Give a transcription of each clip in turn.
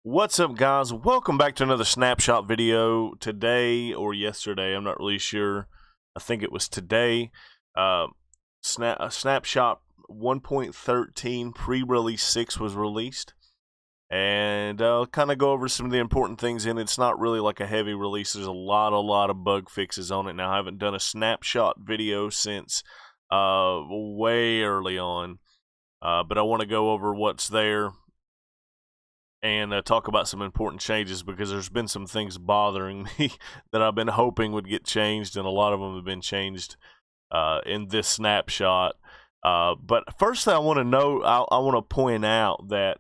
What's up, guys? Welcome back to another snapshot video. Today or yesterday, I'm not really sure. I think it was today. Snapshot 1.13 pre-release 6 was released, and I'll kind of go over some of the important things in it. It's not really like a heavy release. There's a lot of bug fixes on it. Now, I haven't done a snapshot video since way early on, but I want to go over what's there and talk about some important changes, because there's been some things bothering me that I've been hoping would get changed, and a lot of them have been changed in this snapshot. But first thing I want to point out that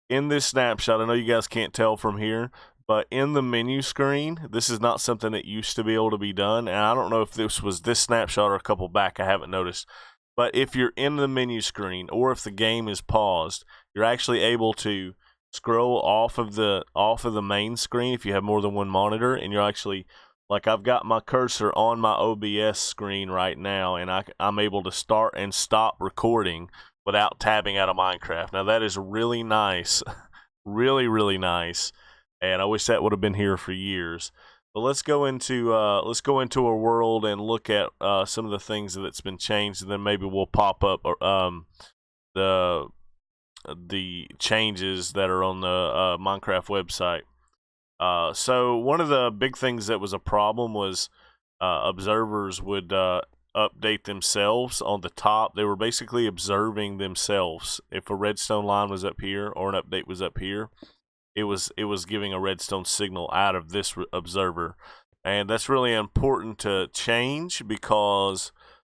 in this snapshot, I know you guys can't tell from here, but in the menu screen, this is not something that used to be able to be done, and I don't know if this was this snapshot or a couple back, I haven't noticed. But if you're in the menu screen, or if the game is paused, you're actually able to scroll off of the main screen if you have more than one monitor, and you're actually, like, I've got my cursor on my OBS screen right now, and I'm able to start and stop recording without tabbing out of Minecraft. Now that is really nice. really nice, and I wish that would have been here for years. But let's go into a world and look at some of the things that's been changed, and then maybe we'll pop up the changes that are on the Minecraft website. So one of the big things that was a problem was observers would update themselves on the top. They were basically observing themselves. If a redstone line was up here or an update was up here, it was giving a redstone signal out of this observer, and that's really important to change, because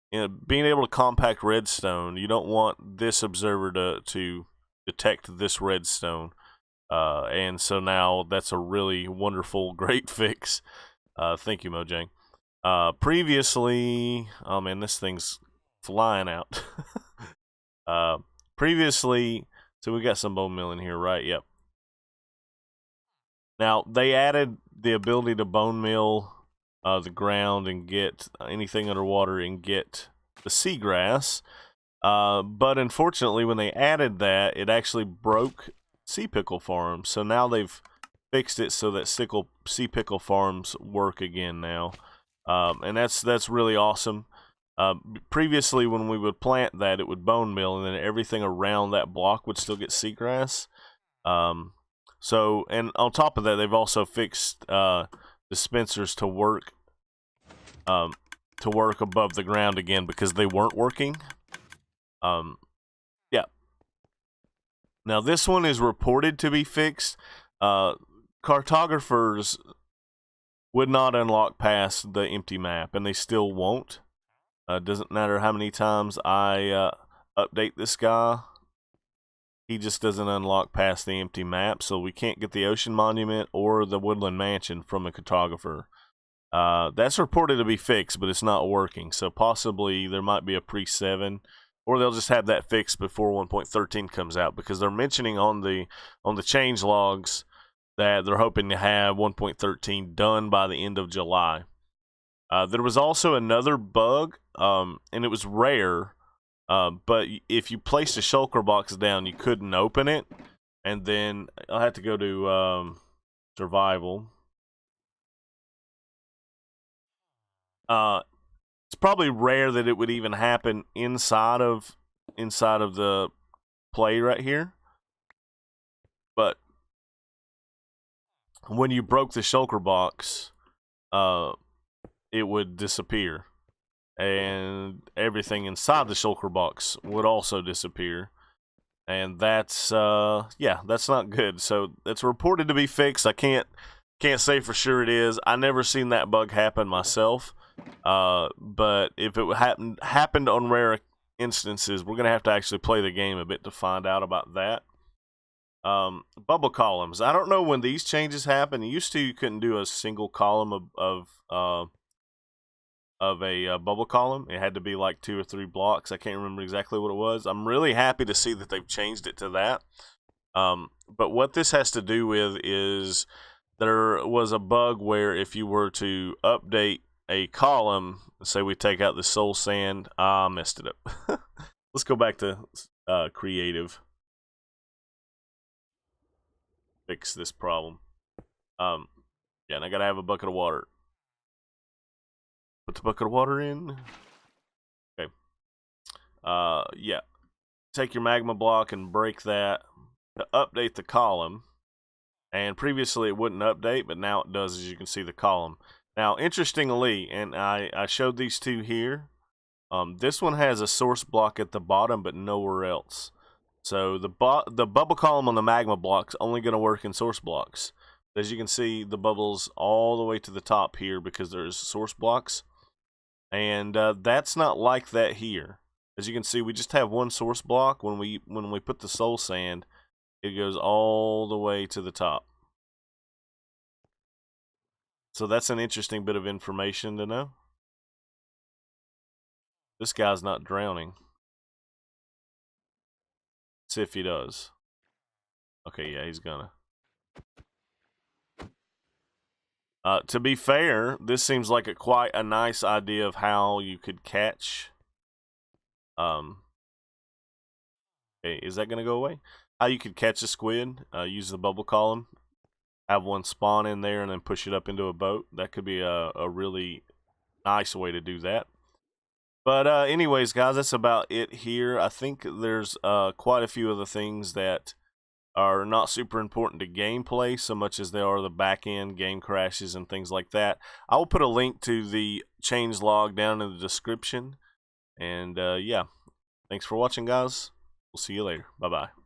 being able to compact redstone, you don't want this observer to detect this redstone, and so now that's a really wonderful, great fix. Thank you, Mojang. Previously, oh man, this thing's flying out. Previously, so we got some bone meal in here, right? Yep. Now they added the ability to bone meal the ground and get anything underwater and get the seagrass. But unfortunately, when they added that, it actually broke sea pickle farms. So now they've fixed it so that sea pickle farms work again now, and that's really awesome. Previously, when we would plant that, it would bone meal, and then everything around that block would still get seagrass. So, and on top of that, they've also fixed dispensers to work above the ground again, because they weren't working. Yeah. Now this one is reported to be fixed. Cartographers would not unlock past the empty map, and they still won't. Doesn't matter how many times I update this guy, he just doesn't unlock past the empty map, so we can't get the ocean monument or the woodland mansion from a cartographer. That's reported to be fixed, but it's not working, so possibly there might be a pre-7, or they'll just have that fixed before 1.13 comes out, because they're mentioning on the change logs that they're hoping to have 1.13 done by the end of July. There was also another bug, and it was rare, but if you placed a shulker box down, you couldn't open it, and then I'll have to go to survival. It's probably rare that it would even happen inside of the play right here, but when you broke the shulker box, it would disappear, and everything inside the shulker box would also disappear, and that's that's not good. So it's reported to be fixed. I can't say for sure it is. I never seen that bug happen myself. But if it happened on rare instances, we're gonna have to actually play the game a bit to find out about that. Bubble columns. I don't know when these changes happen. Used to, you couldn't do a single column of a bubble column. It had to be like 2 or 3 blocks. I can't remember exactly what it was. I'm really happy to see that they've changed it to that. But what this has to do with is there was a bug where if you were to update a column, say we take out the soul sand, I messed it up. Let's go back to creative. fix this problem. Yeah, and I gotta have a bucket of water. Put the bucket of water in. Okay. Yeah. Take your magma block and break that to update the column. And previously it wouldn't update, but now it does, as you can see the column. Now, interestingly, and I showed these two here, this one has a source block at the bottom, but nowhere else. So the bubble column on the magma block's only going to work in source blocks. As you can see, the bubbles all the way to the top here because there's source blocks. And that's not like that here. As you can see, we just have one source block. When we put the soul sand, it goes all the way to the top. So that's an interesting bit of information to know. This guy's not drowning. Let's see if he does. Okay, yeah, he's gonna. To be fair, this seems like quite a nice idea of how you could catch. Okay, is that gonna go away? How you could catch a squid? Use the bubble column, have one spawn in there, and then push it up into a boat. That could be a really nice way to do that. But anyways, guys, that's about it here. I think there's quite a few other things that are not super important to gameplay so much as they are the back-end game crashes and things like that. I will put a link to the changeLog down in the description. And yeah, thanks for watching, guys. We'll see you later. Bye-bye.